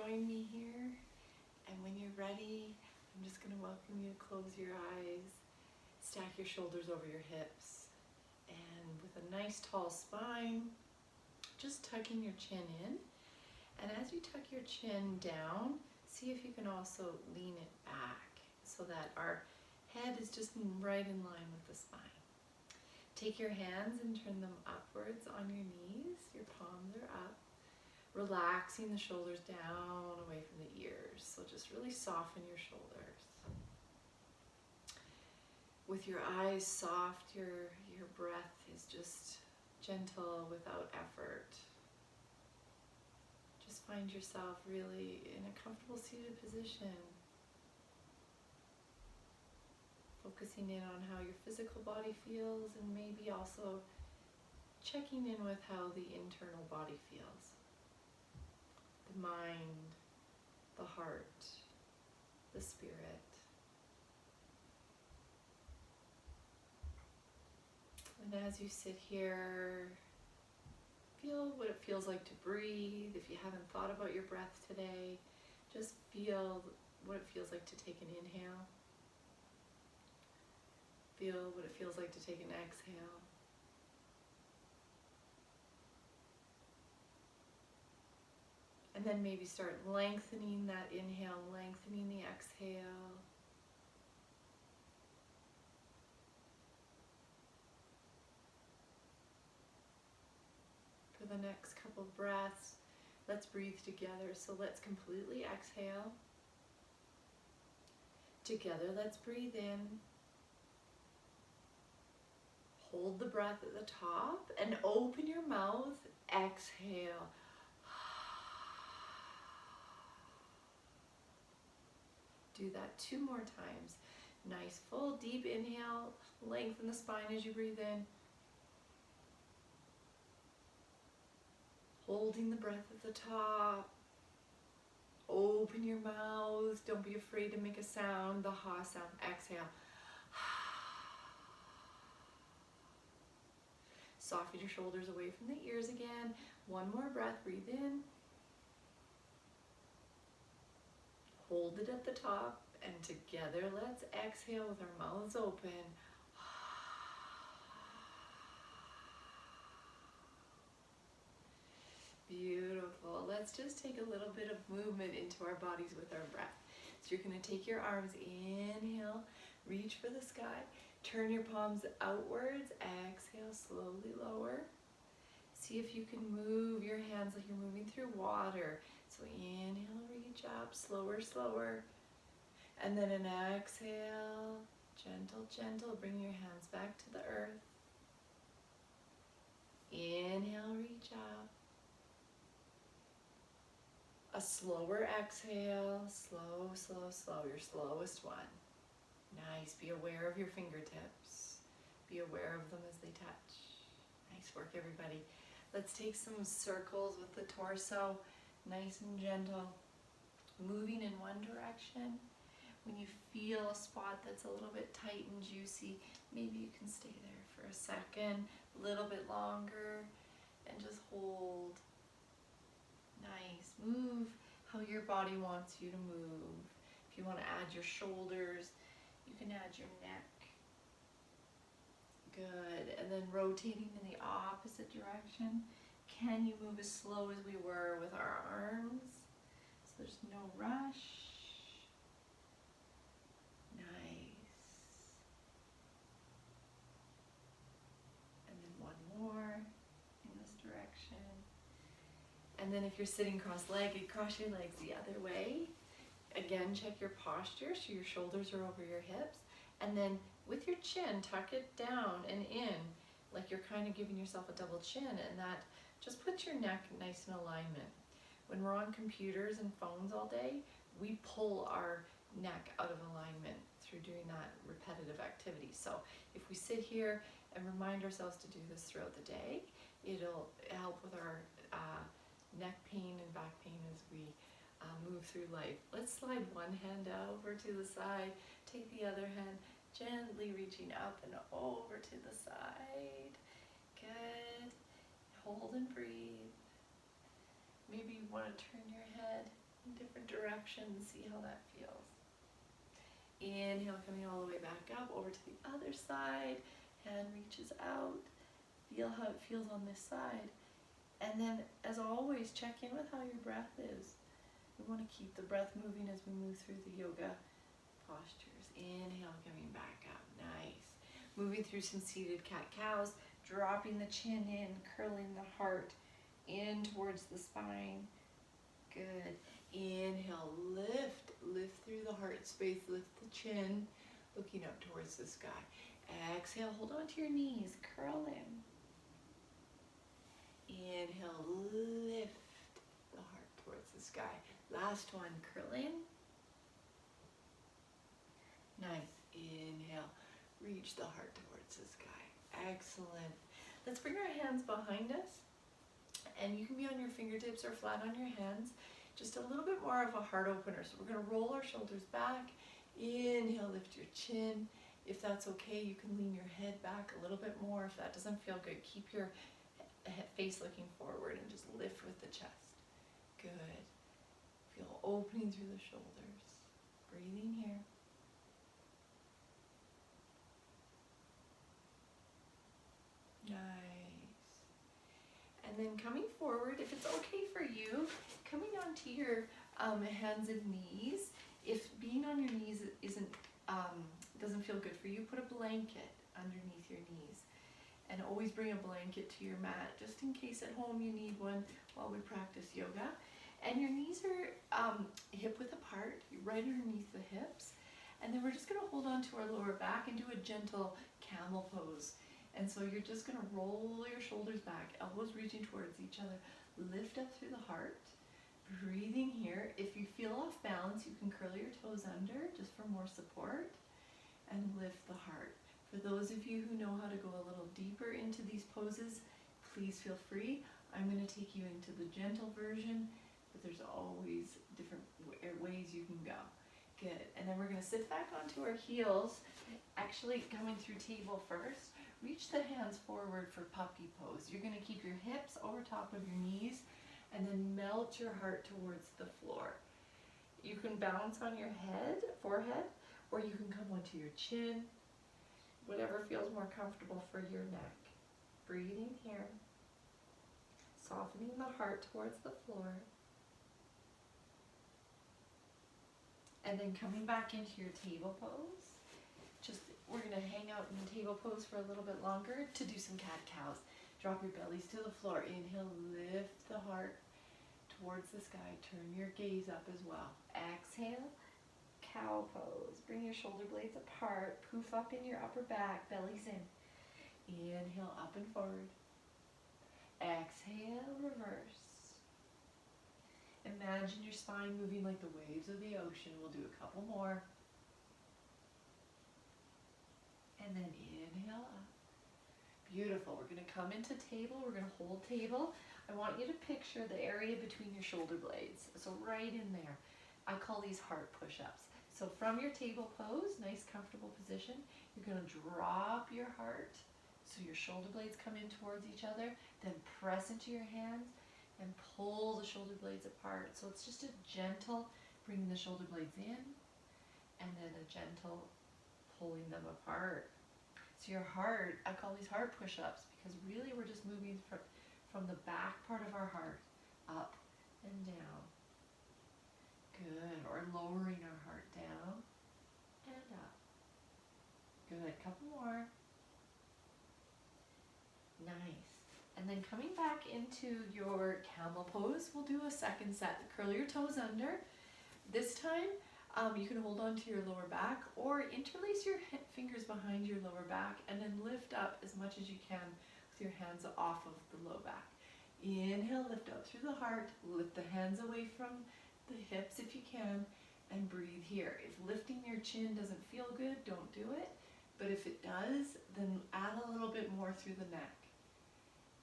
join me here. And when you're ready, I'm just going to welcome you to close your eyes, stack your shoulders over your hips, and with a nice tall spine, just tucking your chin in. And as you tuck your chin down, see if you can also lean it back so that our head is just right in line with the spine. Take your hands and turn them upwards on your knees. Your palms are up, relaxing the shoulders down away from the ears. So just really soften your shoulders. With your eyes soft, your breath is just gentle without effort. Just find yourself really in a comfortable seated position. Focusing in on how your physical body feels and maybe also checking in with how the internal body feels. The mind, the heart, the spirit. And as you sit here, feel what it feels like to breathe. If you haven't thought about your breath today, just feel what it feels like to take an inhale. Feel what it feels like to take an exhale. And then maybe start lengthening that inhale, lengthening the exhale. For the next couple of breaths, let's breathe together. So let's completely exhale. Together, let's breathe in. Hold the breath at the top and open your mouth. Exhale. Do that 2 more times. Nice full deep inhale. Lengthen the spine as you breathe in. Holding the breath at the top. Open your mouth. Don't be afraid to make a sound, the ha sound. Exhale. Soften your shoulders away from the ears again. 1 more breath. Breathe in. Hold it at the top. And together, let's exhale with our mouths open. Beautiful. Let's just take a little bit of movement into our bodies with our breath. So you're going to take your arms, inhale, reach for the sky, turn your palms outwards, exhale, slowly lower. See if you can move your hands like you're moving through water. So inhale, reach up, slower, slower. And then an exhale, gentle, gentle, bring your hands back to the earth. Inhale, reach up. A slower exhale, slow, slow, slow, your slowest one. Nice, be aware of your fingertips. Be aware of them as they touch. Nice work, everybody. Let's take some circles with the torso, nice and gentle. Moving in one direction. When you feel a spot that's a little bit tight and juicy, maybe you can stay there for a second, a little bit longer, and just hold. Nice. Move how your body wants you to move. If you want to add your shoulders, you can add your neck. Good. And then rotating in the opposite direction. Can you move as slow as we were with our arms? So there's no rush. Nice. And then 1 more in this direction. And then if you're sitting cross-legged, cross your legs the other way. Again, check your posture so your shoulders are over your hips. And then with your chin, tuck it down and in, like you're kind of giving yourself a double chin, and that just puts your neck nice in alignment. When we're on computers and phones all day, we pull our neck out of alignment through doing that repetitive activity. So if we sit here and remind ourselves to do this throughout the day, it'll help with our neck pain and back pain as we move through life. Let's slide one hand over to the side, take the other hand, gently reaching up and over to the side. Good. Hold and breathe. Maybe you want to turn your head in different directions. See how that feels. Inhale, coming all the way back up over to the other side. Hand reaches out. Feel how it feels on this side. And then, as always, check in with how your breath is. We want to keep the breath moving as we move through the yoga postures. Inhale, coming back up. Nice. Moving through some seated cat-cows, dropping the chin in, curling the heart in towards the spine. Good. Inhale, lift through the heart space, lift the chin, looking up towards the sky. Exhale, hold on to your knees, curl in. Inhale, lift the heart towards the sky. Last one, curl in. Nice. Inhale, reach the heart towards the sky. Excellent. Let's bring our hands behind us, and you can be on your fingertips or flat on your hands. Just a little bit more of a heart opener. So we're going to roll our shoulders back. Inhale, lift your chin. If that's okay, you can lean your head back a little bit more. If that doesn't feel good, keep your face looking forward and just lift with the chest. Good. Feel opening through the shoulders. Breathing here. Nice. And then coming forward, if it's okay for you, coming onto your hands and knees. If being on your knees doesn't feel good for you, put a blanket underneath your knees. And always bring a blanket to your mat, just in case at home you need one while we practice yoga. And your knees are hip width apart, right underneath the hips. And then we're just gonna hold on to our lower back and do a gentle camel pose. And so you're just gonna roll your shoulders back, elbows reaching towards each other, lift up through the heart, breathing here. If you feel off balance, you can curl your toes under just for more support, and lift the heart. For those of you who know how to go a little deeper into these poses, please feel free. I'm gonna take you into the gentle version, but there's always different ways you can go. Good, and then we're gonna sit back onto our heels, actually coming through table first. Reach the hands forward for puppy pose. You're gonna keep your hips over top of your knees and then melt your heart towards the floor. You can bounce on your forehead, or you can come onto your chin, whatever feels more comfortable for your neck. Breathing here, softening the heart towards the floor. And then coming back into your table pose. We're gonna hang out in the table pose for a little bit longer to do some cat-cows. Drop your bellies to the floor. Inhale, lift the heart towards the sky. Turn your gaze up as well. Exhale, cow pose. Bring your shoulder blades apart. Poof up in your upper back, bellies in. Inhale, up and forward. Exhale, reverse. Imagine your spine moving like the waves of the ocean. We'll do a couple more. And then inhale up. Beautiful. We're going to come into table. We're going to hold table. I want you to picture the area between your shoulder blades. So right in there. I call these heart push-ups. So from your table pose, nice comfortable position, you're going to drop your heart so your shoulder blades come in towards each other. Then press into your hands and pull the shoulder blades apart. So it's just a gentle bringing the shoulder blades in and then a gentle pulling them apart. So your heart, I call these heart push-ups because really we're just moving from the back part of our heart up and down. Good. Or lowering our heart down and up. Good. Couple more. Nice. And then coming back into your camel pose, we'll do a second set. Curl your toes under. This time, you can hold on to your lower back or interlace your fingers behind your lower back and then lift up as much as you can with your hands off of the low back. Inhale, lift up through the heart, lift the hands away from the hips if you can, and breathe here. If lifting your chin doesn't feel good, don't do it. But if it does, then add a little bit more through the neck.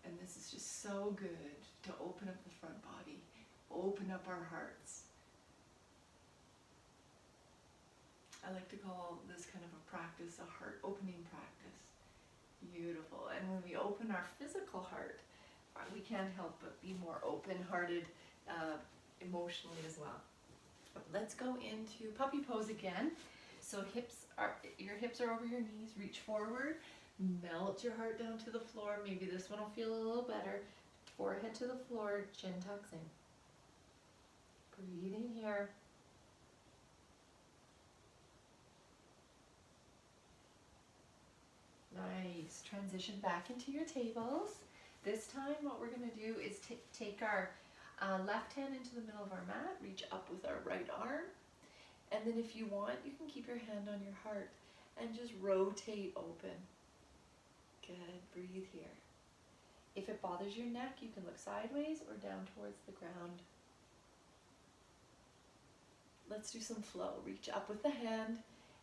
And this is just so good to open up the front body, open up our hearts. I like to call this kind of a practice a heart opening practice. Beautiful. And when we open our physical heart, we can't help but be more open-hearted emotionally as well. Let's go into puppy pose again. So your hips are over your knees, reach forward, melt your heart down to the floor. Maybe this one will feel a little better. Forehead to the floor, chin tucks in. Breathe in here. Nice. Transition back into your tables. This time what we're going to do is take our left hand into the middle of our mat, reach up with our right arm, and then if you want, you can keep your hand on your heart and just rotate open. Good. Breathe here. If it bothers your neck, you can look sideways or down towards the ground. Let's do some flow. Reach up with the hand.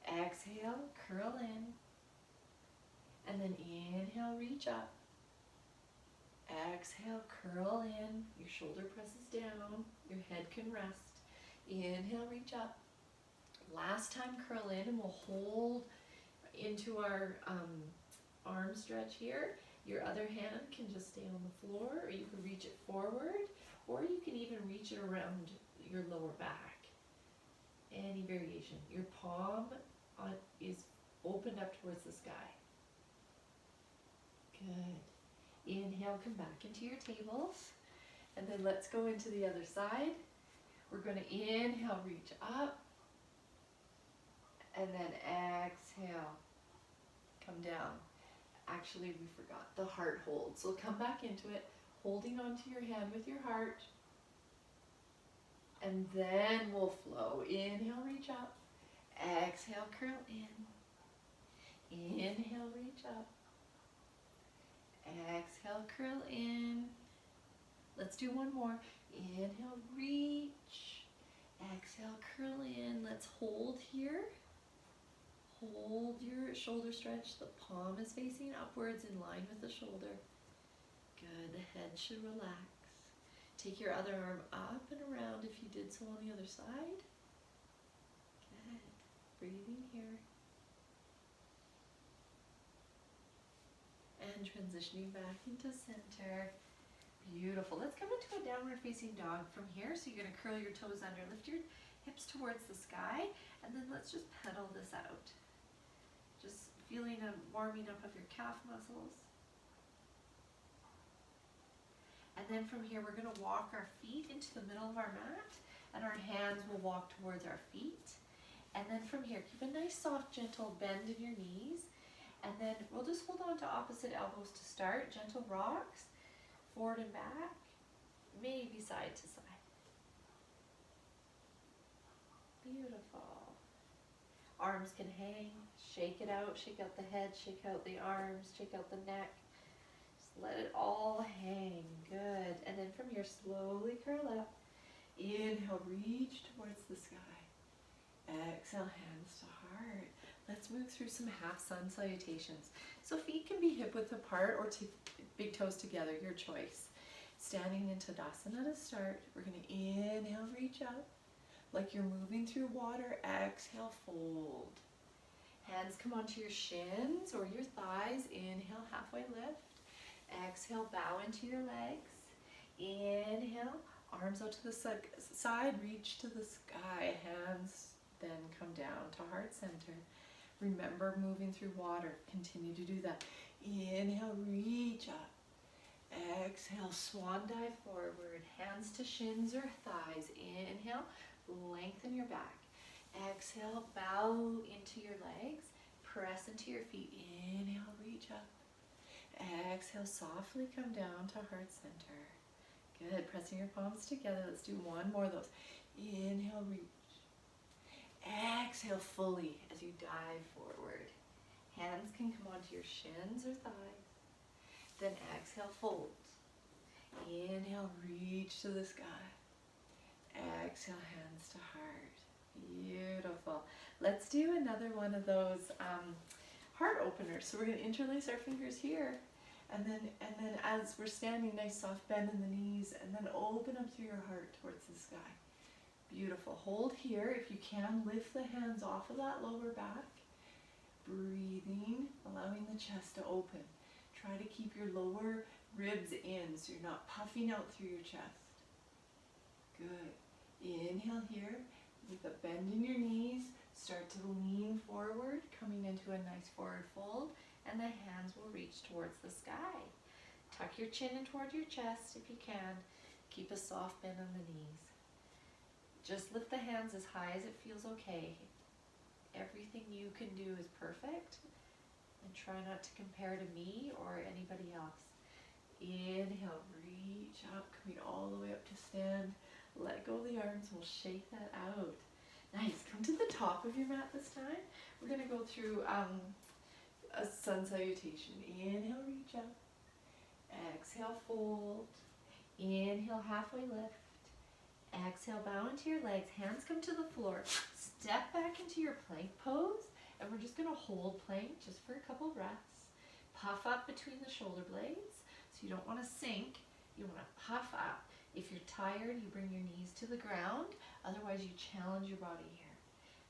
Exhale, curl in. And then inhale, reach up. Exhale, curl in. Your shoulder presses down. Your head can rest. Inhale, reach up. Last time, curl in, and we'll hold into our arm stretch here. Your other hand can just stay on the floor, or you can reach it forward, or you can even reach it around your lower back. Any variation. Your palm is opened up towards the sky. Good. Inhale, come back into your tables. And then let's go into the other side. We're going to inhale, reach up. And then exhale, come down. Actually, we forgot the heart hold. So come back into it, holding onto your hand with your heart. And then we'll flow. Inhale, reach up. Exhale, curl in. Inhale, reach up. Exhale, curl in. Let's do one more. Inhale, reach. Exhale, curl in. Let's hold here. Hold your shoulder stretch. The palm is facing upwards in line with the shoulder. Good. The head should relax. Take your other arm up and around if you did so on the other side. Good. Breathing here. And transitioning back into center. Beautiful. Let's come into a downward facing dog from here. So you're going to curl your toes under, lift your hips towards the sky, and then let's just pedal this out. Just feeling a warming up of your calf muscles. And then from here, we're going to walk our feet into the middle of our mat, and our hands will walk towards our feet. And then from here, keep a nice, soft, gentle bend in your knees. And then we'll just hold on to opposite elbows to start. Gentle rocks, forward and back, maybe side to side. Beautiful. Arms can hang. Shake it out. Shake out the head. Shake out the arms. Shake out the neck. Just let it all hang. Good. And then from here, slowly curl up. Inhale, reach towards the sky. Exhale, hands to heart. Let's move through some half sun salutations. So feet can be hip width apart or big toes together, your choice. Standing in Tadasana to start. We're going to inhale, reach up. Like you're moving through water. Exhale, fold. Hands come onto your shins or your thighs. Inhale, halfway lift. Exhale, bow into your legs. Inhale, arms out to the side, reach to the sky. Hands then come down to heart center. Remember moving through water. Continue to do that. Inhale, reach up. Exhale, swan dive forward. Hands to shins or thighs. Inhale, lengthen your back. Exhale, bow into your legs. Press into your feet. Inhale, reach up. Exhale, softly come down to heart center. Good. Pressing your palms together. Let's do one more of those. Inhale, reach. Exhale fully as you dive forward. Hands can come onto your shins or thighs. Then exhale, fold. Inhale, reach to the sky. Exhale, hands to heart. Beautiful. Let's do another one of those heart openers. So we're going to interlace our fingers here. And then as we're standing, nice soft bend in the knees. And then open up through your heart towards the sky. Beautiful. Hold here. If you can, lift the hands off of that lower back. Breathing, allowing the chest to open. Try to keep your lower ribs in so you're not puffing out through your chest. Good. Inhale here, with a bend in your knees, start to lean forward, coming into a nice forward fold, and the hands will reach towards the sky. Tuck your chin in toward your chest if you can. Keep a soft bend on the knees. Just lift the hands as high as it feels okay. Everything you can do is perfect, and try not to compare to me or anybody else. Inhale, reach up, coming all the way up to stand. Let go of the arms, we'll shake that out. Nice, come to the top of your mat this time. We're gonna go through a sun salutation. Inhale, reach up. Exhale, fold. Inhale, halfway lift. Exhale, bow into your legs. Hands come to the floor. Step back into your plank pose. And we're just gonna hold plank just for a couple breaths. Puff up between the shoulder blades. So you don't wanna sink, you wanna puff up. If you're tired, you bring your knees to the ground. Otherwise, you challenge your body here.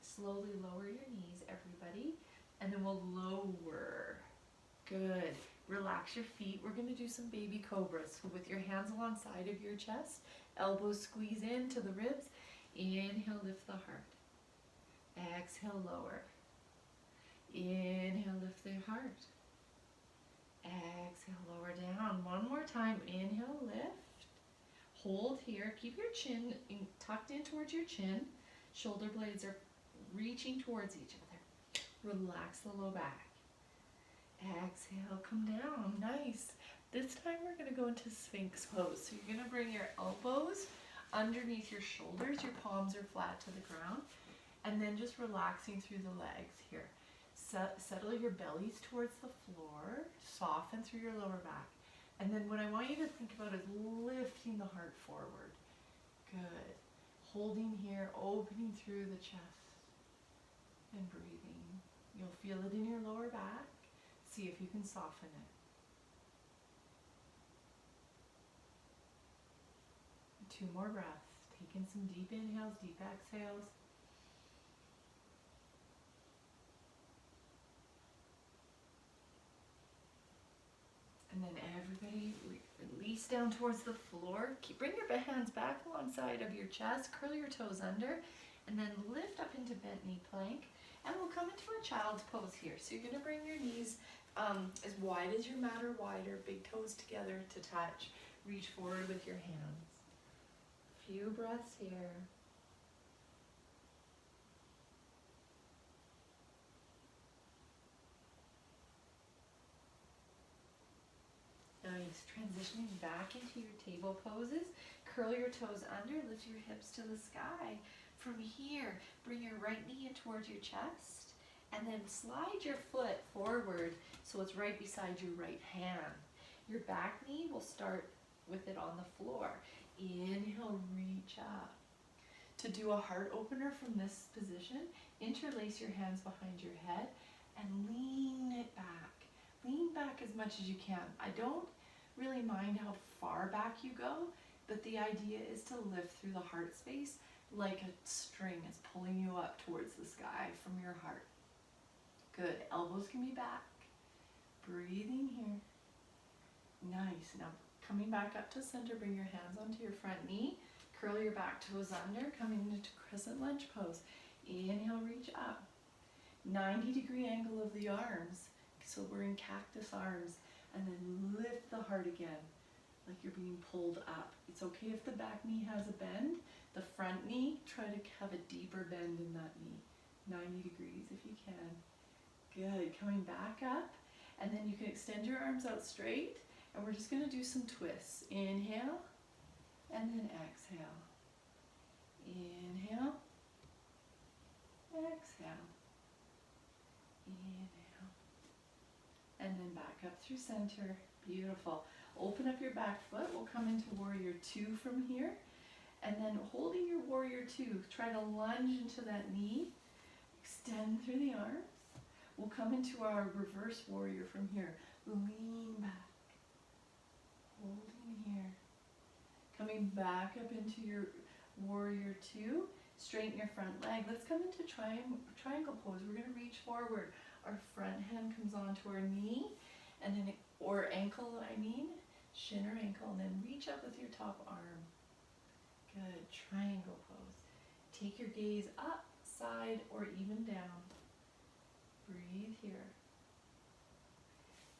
Slowly lower your knees, everybody. And then we'll lower. Good. Relax your feet. We're going to do some baby cobras. So with your hands alongside of your chest, elbows squeeze into the ribs. Inhale, lift the heart. Exhale, lower. Inhale, lift the heart. Exhale, lower down. One more time. Inhale, lift. Hold here. Keep your chin tucked in towards your chin. Shoulder blades are reaching towards each other. Relax the low back. Exhale, come down. Nice. This time we're going to go into Sphinx pose. So you're going to bring your elbows underneath your shoulders. Your palms are flat to the ground. And then just relaxing through the legs here. Settle your bellies towards the floor. Soften through your lower back. And then what I want you to think about is lifting the heart forward. Good. Holding here, opening through the chest and breathing. You'll feel it in your lower back. See if you can soften it. 2 more breaths. Taking some deep inhales, deep exhales. And then everybody release down towards the floor. Bring your hands back alongside of your chest. Curl your toes under. And then lift up into bent knee plank. And we'll come into a child's pose here. So you're going to bring your knees as wide as your mat or wider. Big toes together to touch. Reach forward with your hands. Few breaths here. Nice. Transitioning back into your table poses. Curl your toes under, lift your hips to the sky. From here, bring your right knee in towards your chest, and then slide your foot forward so it's right beside your right hand. Your back knee will start with it on the floor. Inhale, reach up. To do a heart opener from this position, interlace your hands behind your head and lean it back. Lean back as much as you can. I don't really mind how far back you go, but the idea is to lift through the heart space like a string is pulling you up towards the sky from your heart. Good. Elbows can be back. Breathing here. Nice. Now coming back up to center, bring your hands onto your front knee. Curl your back toes under, coming into crescent lunge pose. Inhale, reach up. 90-degree angle of the arms. So we're in cactus arms. And then lift the heart again, like you're being pulled up. It's okay if the back knee has a bend. The front knee, try to have a deeper bend in that knee. 90 degrees if you can. Good. Coming back up. And then you can extend your arms out straight. And we're just going to do some twists. Inhale. And then exhale. Inhale. Exhale. Inhale. And then back up through center. Beautiful. Open up your back foot. We'll come into warrior 2 from here. And then holding your warrior 2, try to lunge into that knee. Extend through the arms. We'll come into our reverse warrior from here. Lean back. Holding here. Coming back up into your warrior 2. Straighten your front leg. Let's come into triangle pose. We're going to reach forward. Our front hand comes onto our knee, and then or ankle, shin or ankle, and then reach up with your top arm. Good. Triangle pose. Take your gaze up, side, or even down. Breathe here.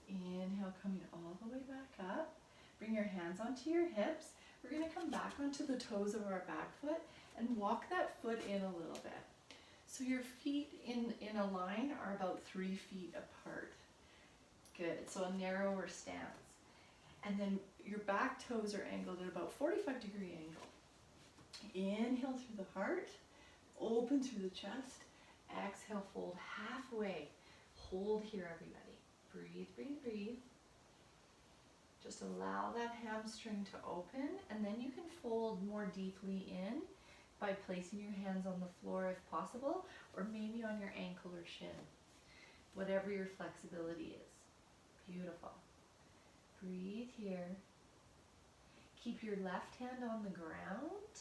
Inhale, coming all the way back up. Bring your hands onto your hips. We're going to come back onto the toes of our back foot and walk that foot in a little bit. So your feet in a line are about 3 feet apart. Good, so a narrower stance. And then your back toes are angled at about 45-degree angle. Inhale through the heart, open through the chest. Exhale, fold halfway. Hold here, everybody. Breathe, breathe, breathe. Just allow that hamstring to open, and then you can fold more deeply in by placing your hands on the floor if possible, or maybe on your ankle or shin, whatever your flexibility is. Beautiful. Breathe here. Keep your left hand on the ground,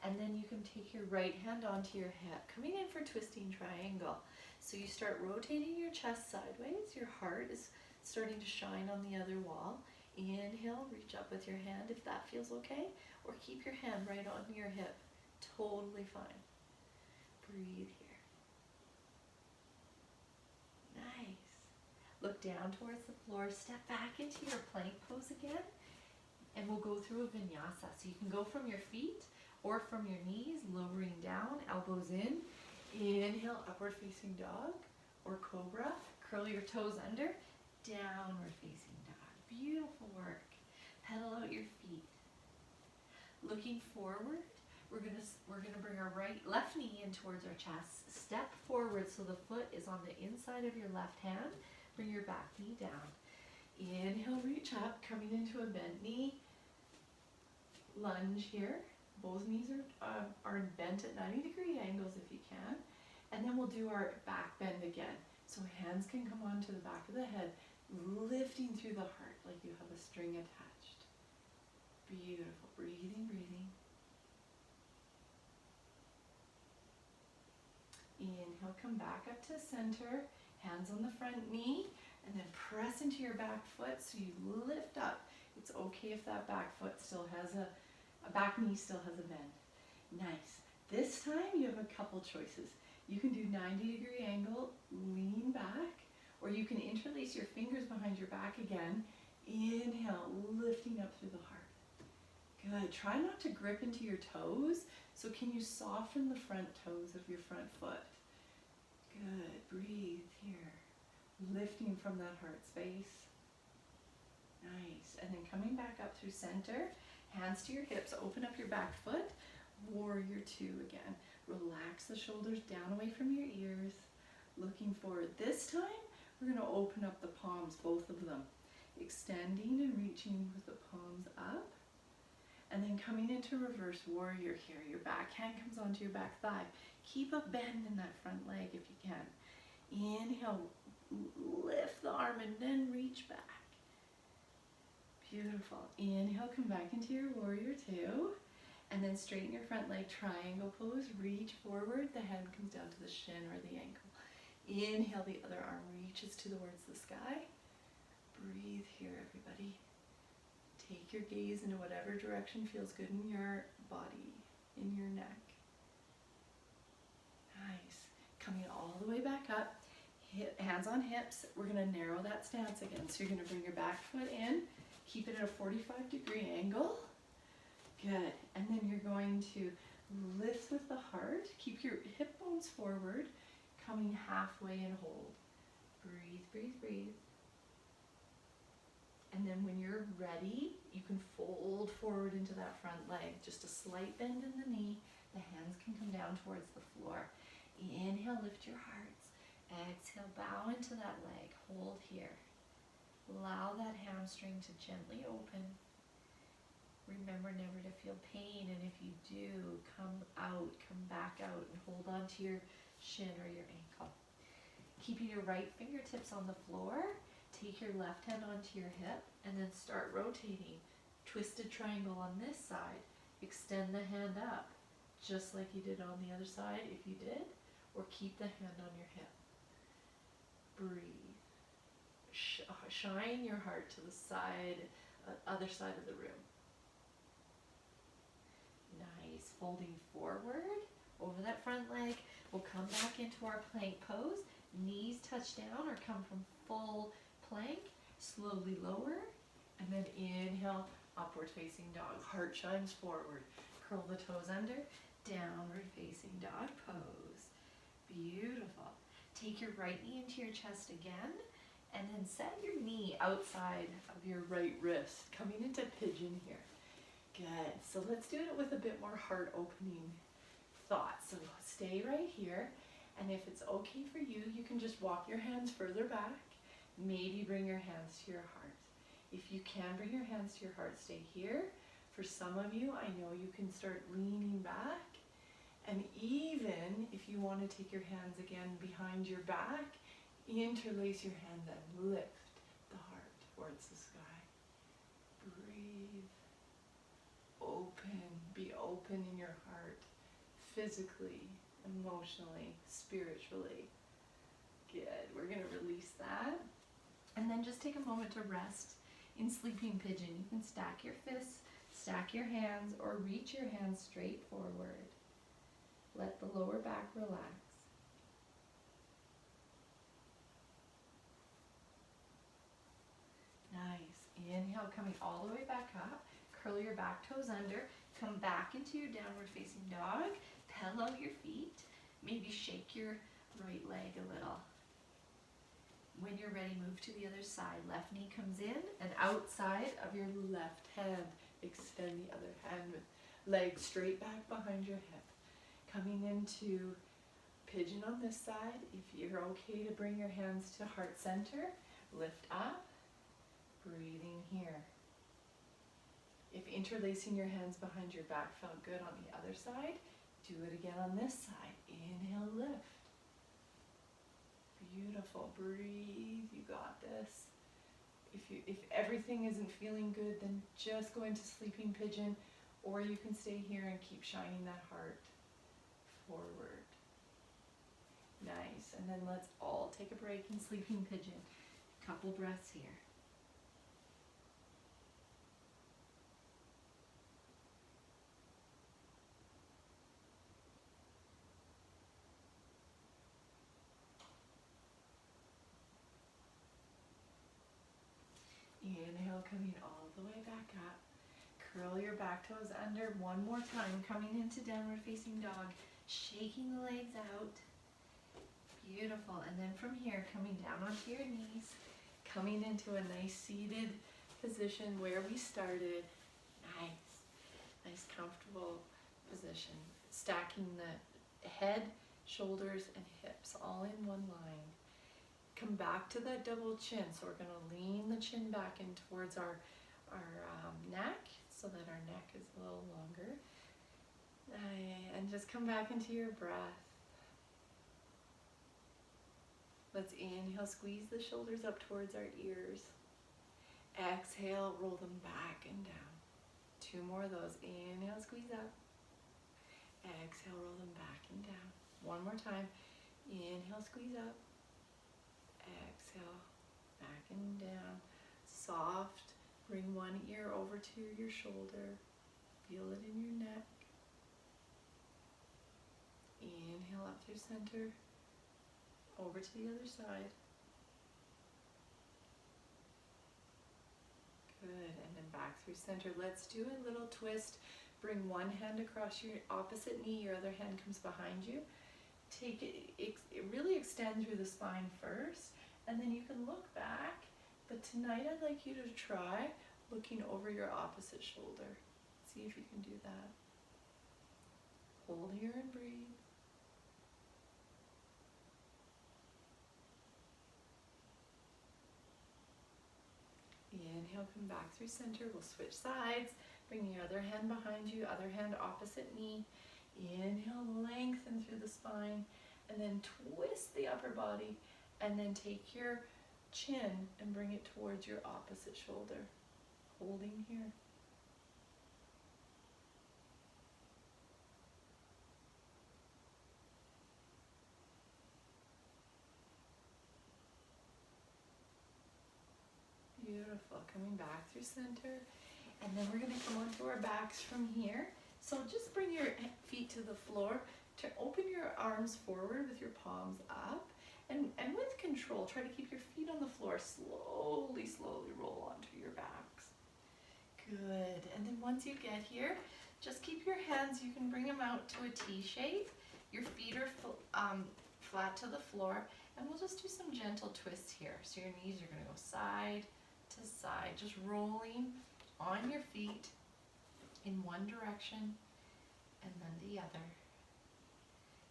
and then you can take your right hand onto your hip, coming in for twisting triangle. So you start rotating your chest sideways, your heart is starting to shine on the other wall. Inhale, reach up with your hand if that feels okay, or keep your hand right on your hip. Totally fine. Breathe here. Nice. Look down towards the floor, step back into your plank pose again, and we'll go through a vinyasa. So you can go from your feet or from your knees, lowering down, elbows in. Inhale, upward facing dog or cobra. Curl your toes under, downward facing dog. Beautiful work. Pedal out your feet. Looking forward, we're gonna bring our left knee in towards our chest. Step forward so the foot is on the inside of your left hand. Bring your back knee down. Inhale, reach up, coming into a bent knee. Lunge here. Both knees are bent at 90-degree angles if you can. And then we'll do our back bend again. So hands can come onto the back of the head, lifting through the heart like you have a string attached. Beautiful. Breathing, breathing. Inhale, come back up to center. Hands on the front knee, and then press into your back foot so you lift up. It's okay if that back foot still has a back knee still has a bend. Nice. This time you have a couple choices. You can do 90-degree angle, lean back, or you can interlace your fingers behind your back again. Inhale, lifting up through the heart. Good. Try not to grip into your toes. So can you soften the front toes of your front foot? Good. Breathe here. Lifting from that heart space. Nice. And then coming back up through center. Hands to your hips, open up your back foot, warrior 2 again. Relax the shoulders down away from your ears. Looking forward. This time, we're going to open up the palms, both of them. Extending and reaching with the palms up. And then coming into reverse warrior here. Your back hand comes onto your back thigh. Keep a bend in that front leg if you can. Inhale, lift the arm and then reach back. Beautiful. Inhale, come back into your warrior 2. And then straighten your front leg, triangle pose. Reach forward. The hand comes down to the shin or the ankle. Inhale, the other arm reaches towards the sky. Breathe here, everybody. Take your gaze into whatever direction feels good in your body, in your neck. Nice. Coming all the way back up. Hands on hips. We're going to narrow that stance again. So you're going to bring your back foot in. Keep it at a 45-degree angle. Good. And then you're going to lift with the heart. Keep your hip bones forward, coming halfway and hold. Breathe, breathe, breathe. And then when you're ready, you can fold forward into that front leg. Just a slight bend in the knee. The hands can come down towards the floor. Inhale, lift your hearts. Exhale, bow into that leg. Hold here. Allow that hamstring to gently open. Remember never to feel pain, and if you do, come back out and hold on to your shin or your ankle. Keeping your right fingertips on the floor, take your left hand onto your hip, and then start rotating. Twisted triangle on this side. Extend the hand up, just like you did on the other side if you did, or keep the hand on your hip. Breathe. Shine your heart to the side, other side of the room. Nice. Folding forward over that front leg. We'll come back into our plank pose. Knees touch down or come from full plank. Slowly lower, and then inhale, upward facing dog. Heart shines forward. Curl the toes under. Downward facing dog pose. Beautiful. Take your right knee into your chest again, and then set your knee outside of your right wrist, coming into pigeon here. Good. So let's do it with a bit more heart opening thoughts. So stay right here, and if it's okay for you, you can just walk your hands further back. Maybe bring your hands to your heart. If you can bring your hands to your heart, stay here. For some of you, I know you can start leaning back. And even if you want to take your hands again behind your back, interlace your hands and lift the heart towards the sky. Breathe. Open. Be open in your heart. Physically, emotionally, spiritually. Good. We're going to release that. And then just take a moment to rest in sleeping pigeon. You can stack your fists, stack your hands, or reach your hands straight forward. Let the lower back relax. Nice. Inhale, coming all the way back up. Curl your back toes under. Come back into your downward facing dog. Pillow your feet. Maybe shake your right leg a little. When you're ready, move to the other side. Left knee comes in and outside of your left hand. Extend the other hand with legs straight back behind your hip. Coming into pigeon on this side. If you're okay to bring your hands to heart center, lift up. Breathing here. If interlacing your hands behind your back felt good on the other side, do it again on this side. Inhale, lift. Beautiful. Breathe. You got this. If everything isn't feeling good, then just go into sleeping pigeon, or you can stay here and keep shining that heart forward. Nice. And then let's all take a break in sleeping pigeon. Couple breaths here. Inhale, coming all the way back up. Curl your back toes under one more time, coming into downward facing dog, shaking the legs out. Beautiful. And then from here, coming down onto your knees, coming into a nice seated position where we started. Nice. Nice, comfortable position. Stacking the head, shoulders, and hips all in one line. Come back to that double chin. So we're going to lean the chin back in towards our neck so that our neck is a little longer. And just come back into your breath. Let's inhale, squeeze the shoulders up towards our ears. Exhale, roll them back and down. 2 more of those. Inhale, squeeze up. Exhale, roll them back and down. 1 more time. Inhale, squeeze up. Exhale, back and down. Soft. Bring one ear over to your shoulder. Feel it in your neck. Inhale up through center. Over to the other side. Good. And then back through center. Let's do a little twist. Bring one hand across your opposite knee. Your other hand comes behind you. Take it really extend through the spine first, and then you can look back. But tonight I'd like you to try looking over your opposite shoulder. See if you can do that. Hold here and breathe. Inhale, come back through center. We'll switch sides. Bring your other hand behind you, other hand opposite knee. Inhale, lengthen through the spine, and then twist the upper body, and then take your chin and bring it towards your opposite shoulder. Holding here. Beautiful. Coming back through center. And then we're going to come onto our backs from here. So just bring your feet to the floor. To open your arms forward with your palms up, and with control, try to keep your feet on the floor. Slowly, slowly roll onto your backs. Good. And then once you get here, just keep your hands, you can bring them out to a T shape. Your feet are flat to the floor, and we'll just do some gentle twists here. So your knees are going to go side to side, just rolling on your feet in one direction and then the other.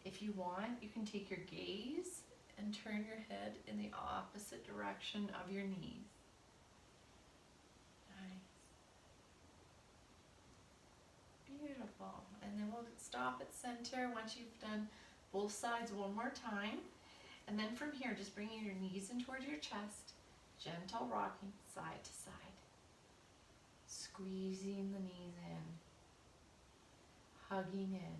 If you want, you can take your gaze and turn your head in the opposite direction of your knees. Nice. Beautiful. And then we'll stop at center once you've done both sides one more time. And then from here, just bringing your knees in towards your chest, gentle rocking side to side. Squeezing the knees in, hugging in.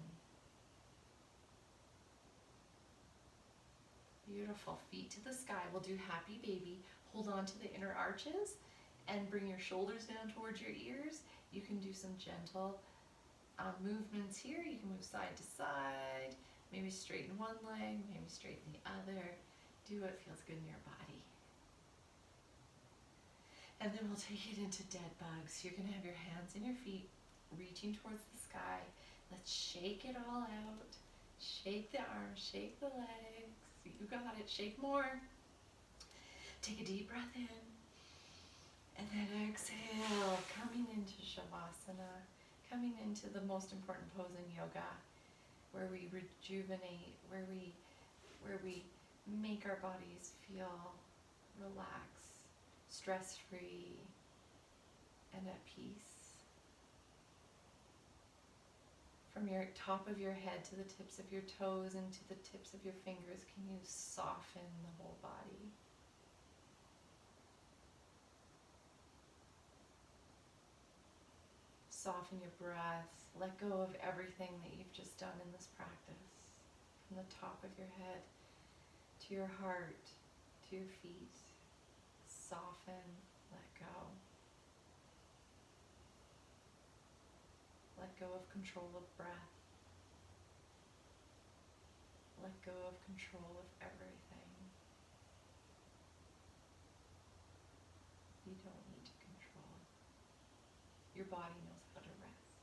Beautiful. Feet to the sky. We'll do happy baby. Hold on to the inner arches and bring your shoulders down towards your ears. You can do some gentle movements here. You can move side to side, maybe straighten one leg, maybe straighten the other. Do what feels good in your body. And then we'll take it into dead bugs. You're going to have your hands and your feet reaching towards the sky. Let's shake it all out. Shake the arms, shake the legs. You got it. Shake more. Take a deep breath in. And then exhale, coming into Shavasana, coming into the most important pose in yoga, where we rejuvenate, where we make our bodies feel relaxed, stress-free, and at peace. From your top of your head to the tips of your toes and to the tips of your fingers, can you soften the whole body? Soften your breath. Let go of everything that you've just done in this practice. From the top of your head to your heart, to your feet. Soften, let go. Let go of control of breath. Let go of control of everything. You don't need to control. Your body knows how to rest.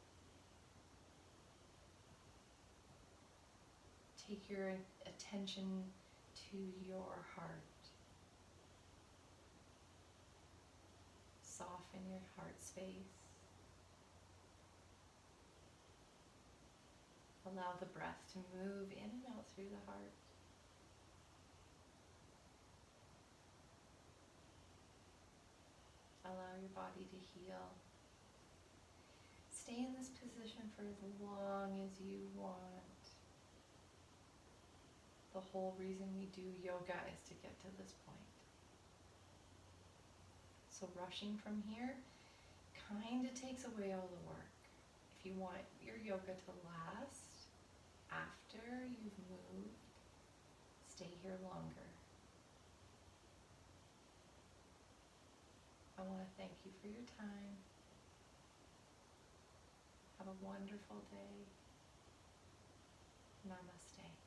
Take your attention to your heart. Soften your heart space. Allow the breath to move in and out through the heart. Allow your body to heal. Stay in this position for as long as you want. The whole reason we do yoga is to get to this point. So rushing from here kind of takes away all the work. If you want your yoga to last after you've moved, stay here longer. I want to thank you for your time. Have a wonderful day. Namaste.